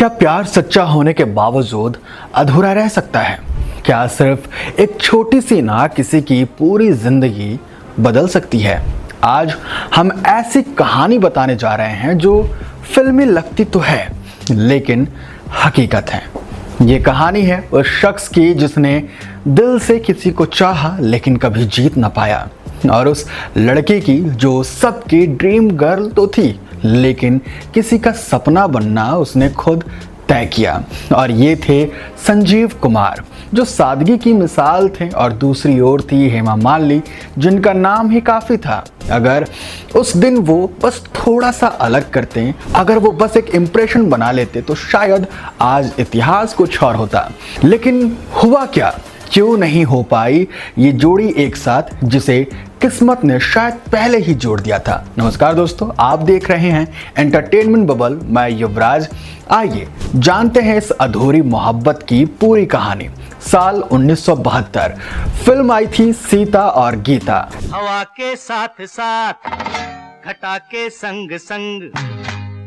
क्या प्यार सच्चा होने के बावजूद अधूरा रह सकता है? क्या सिर्फ एक छोटी सी ना किसी की पूरी जिंदगी बदल सकती है? आज हम ऐसी कहानी बताने जा रहे हैं जो फिल्मी लगती तो है लेकिन हकीकत है। ये कहानी है उस शख्स की जिसने दिल से किसी को चाहा लेकिन कभी जीत ना पाया, और उस लड़की की जो सबकी ड्रीम गर्ल तो थी लेकिन किसी का सपना बनना उसने खुद तय किया। और ये थे संजीव कुमार, जो सादगी की मिसाल थे, और दूसरी ओर थी हेमा मालिनी, जिनका नाम ही काफ़ी था। अगर उस दिन वो बस थोड़ा सा अलग करते, अगर वो बस एक इम्प्रेशन बना लेते तो शायद आज इतिहास कुछ और होता। लेकिन हुआ क्या? क्यों नहीं हो पाई ये जोड़ी एक साथ, जिसे किस्मत ने शायद पहले ही जोड़ दिया था। नमस्कार दोस्तों, आप देख रहे हैं एंटरटेनमेंट बबल, मैं युवराज। आइए जानते हैं इस अधूरी मोहब्बत की पूरी कहानी। साल 1972 फिल्म आई थी सीता और गीता। हवा के साथ साथ घटा के संग संग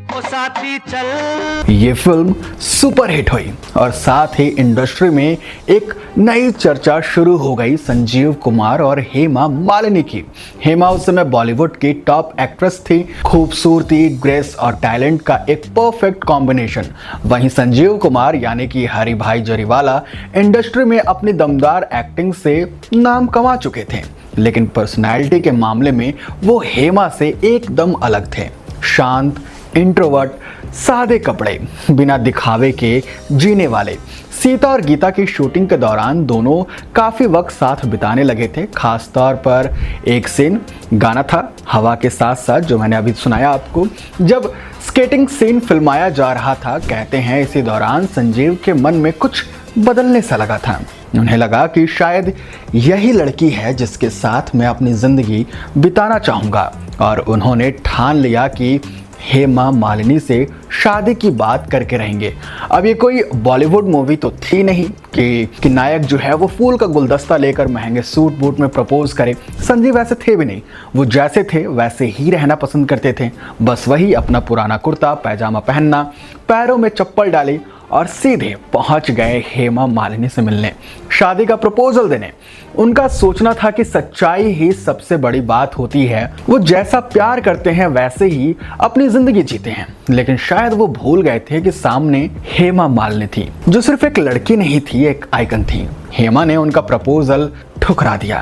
ओ साथी चल। ये फिल्म सुपर हिट हुई और साथ ही इंडस्ट्री में एक नई चर्चा शुरू हो गई संजीव कुमार और हेमा मालिनी की। हेमा उस समय बॉलीवुड की टॉप एक्ट्रेस थी, खूबसूरती, ग्रेस और टैलेंट का एक परफेक्ट कॉम्बिनेशन। वहीं संजीव कुमार यानी कि हरी भाई जरीवाला इंडस्ट्री में अपनी दमदार एक्टिंग से नाम कमा चुके थे, लेकिन पर्सनैलिटी के मामले में वो हेमा से एकदम अलग थे। शांत, इंट्रोवर्ट, सादे कपड़े, बिना दिखावे के जीने वाले। सीता और गीता की शूटिंग के दौरान दोनों काफ़ी वक्त साथ बिताने लगे थे। खास तौर पर एक सीन गाना था हवा के साथ साथ, जो मैंने अभी सुनाया आपको। जब स्केटिंग सीन फिल्माया जा रहा था, कहते हैं इसी दौरान संजीव के मन में कुछ बदलने सा लगा था। उन्हें लगा कि शायद यही लड़की है जिसके साथ मैं अपनी ज़िंदगी बिताना चाहूँगा, और उन्होंने ठान लिया कि हेमा मालिनी से शादी की बात करके रहेंगे। अब ये कोई बॉलीवुड मूवी तो थी नहीं कि नायक जो है वो फूल का गुलदस्ता लेकर महंगे सूट बूट में प्रपोज करे। संजीव वैसे थे भी नहीं, वो जैसे थे वैसे ही रहना पसंद करते थे। बस वही अपना पुराना कुर्ता पैजामा पहनना, पैरों में चप्पल डाली और सीधे पहुंच गए हेमा मालिनी से मिलने, शादी का प्रपोजल देने। उनका सोचना था कि सच्चाई ही सबसे बड़ी बात होती है, वो जैसा प्यार करते हैं वैसे ही अपनी जिंदगी जीते हैं। लेकिन शायद वो भूल गए थे कि सामने हेमा मालिनी थी, जो सिर्फ एक लड़की नहीं थी, एक आइकन थी। हेमा ने उनका प्रपोजल ठुकरा दिया।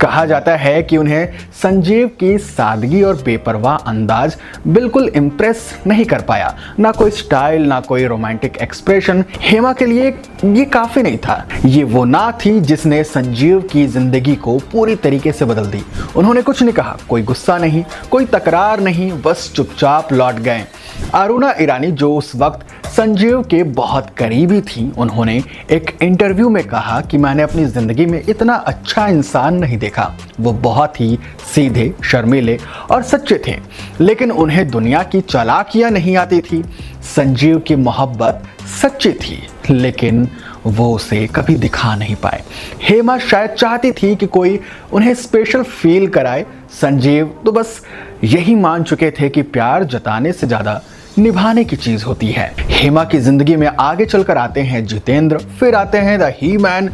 कहा जाता है कि उन्हें संजीव की सादगी और बेपरवाह अंदाज बिल्कुल इम्प्रेस नहीं कर पाया। ना कोई स्टाइल, ना कोई रोमांटिक एक्सप्रेशन। हेमा के लिए ये काफी नहीं था। ये वो ना थी जिसने संजीव की जिंदगी को पूरी तरीके से बदल दी। उन्होंने कुछ नहीं कहा, कोई गुस्सा नहीं, कोई तकरार नहीं, बस चुपचाप लौट गए। अरुणा ईरानी, जो उस वक्त संजीव के बहुत करीबी थी, उन्होंने एक इंटरव्यू में कहा कि मैंने अपनी जिंदगी में इतना अच्छा इंसान नहीं देखा। वो बहुत ही सीधे, शर्मीले और सच्चे थे, लेकिन उन्हें दुनिया की चालाकियां नहीं आती थी। संजीव की मोहब्बत सच्ची थी, लेकिन वो उसे कभी दिखा नहीं पाए। हेमा शायद चाहती थी कि कोई उन्हें स्पेशल फील कराए। संजीव तो बस यही मान चुके थे कि प्यार जताने से ज़्यादा निभाने की चीज होती है। हेमा की जिंदगी में आगे चलकर आते हैं जितेंद्र, फिर आते हैं the he man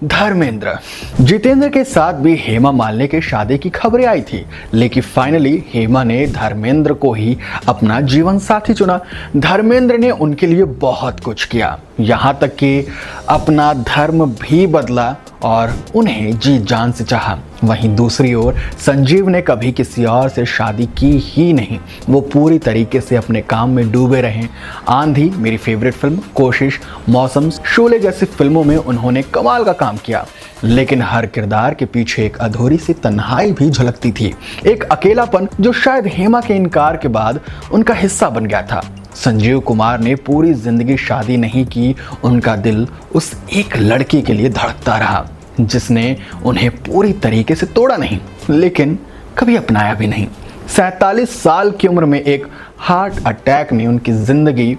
Dharmendra. Jitendra के साथ भी हेमा मालिनी के शादी की खबरें आई थी, लेकिन फाइनली हेमा ने धर्मेंद्र को ही अपना जीवन साथी चुना। धर्मेंद्र ने उनके लिए बहुत कुछ किया, यहाँ तक कि अपना धर्म भी बदला और उन्हें जी जान से चाहा। वहीं दूसरी ओर संजीव ने कभी किसी और से शादी की ही नहीं। वो पूरी तरीके से अपने काम में डूबे रहे। आंधी मेरी फेवरेट फिल्म, कोशिश, मौसम, शोले जैसी फिल्मों में उन्होंने कमाल का काम किया, लेकिन हर किरदार के पीछे एक अधूरी सी तन्हाई भी झलकती थी, एक अकेलापन जो शायद हेमा के इनकार के बाद उनका हिस्सा बन गया था। संजीव कुमार ने पूरी जिंदगी शादी नहीं की, उनका दिल उस एक लड़की के लिए धड़कता रहा जिसने उन्हें पूरी तरीके से तोड़ा नहीं, लेकिन कभी अपनाया भी नहीं। 47 साल की उम्र में एक हार्ट अटैक ने उनकी जिंदगी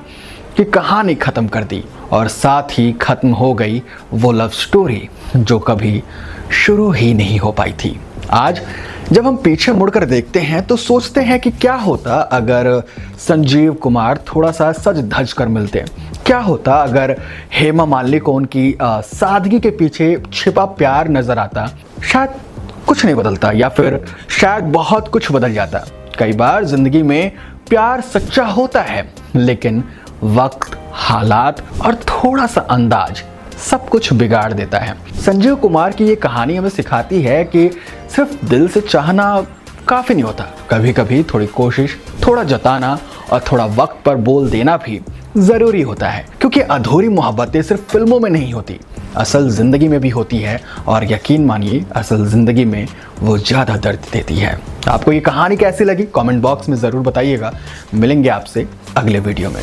की कहानी खत्म कर दी, और साथ ही खत्म हो गई वो लव स्टोरी जो कभी शुरू ही नहीं हो पाई थी। आज जब हम पीछे मुड़कर देखते हैं तो सोचते हैं कि क्या होता अगर संजीव कुमार थोड़ा सा सज धज कर मिलते, क्या होता अगर हेमा मालिनी को उनकी सादगी के पीछे छिपा प्यार नजर आता। शायद कुछ नहीं बदलता या फिर शायद बहुत कुछ बदल जाता। कई बार जिंदगी में प्यार सच्चा होता है, लेकिन वक्त, हालात और थोड़ा सा अंदाज सब कुछ बिगाड़ देता है। संजीव कुमार की ये कहानी हमें सिखाती है कि सिर्फ दिल से चाहना काफी नहीं होता, कभी कभी थोड़ी कोशिश, थोड़ा जताना और थोड़ा वक्त पर बोल देना भी जरूरी होता है। क्योंकि अधूरी मोहब्बतें सिर्फ फिल्मों में नहीं होती, असल जिंदगी में भी होती है, और यकीन मानिए असल जिंदगी में वो ज्यादा दर्द देती है। आपको ये कहानी कैसी लगी कमेंट बॉक्स में जरूर बताइएगा। मिलेंगे आपसे अगले वीडियो में।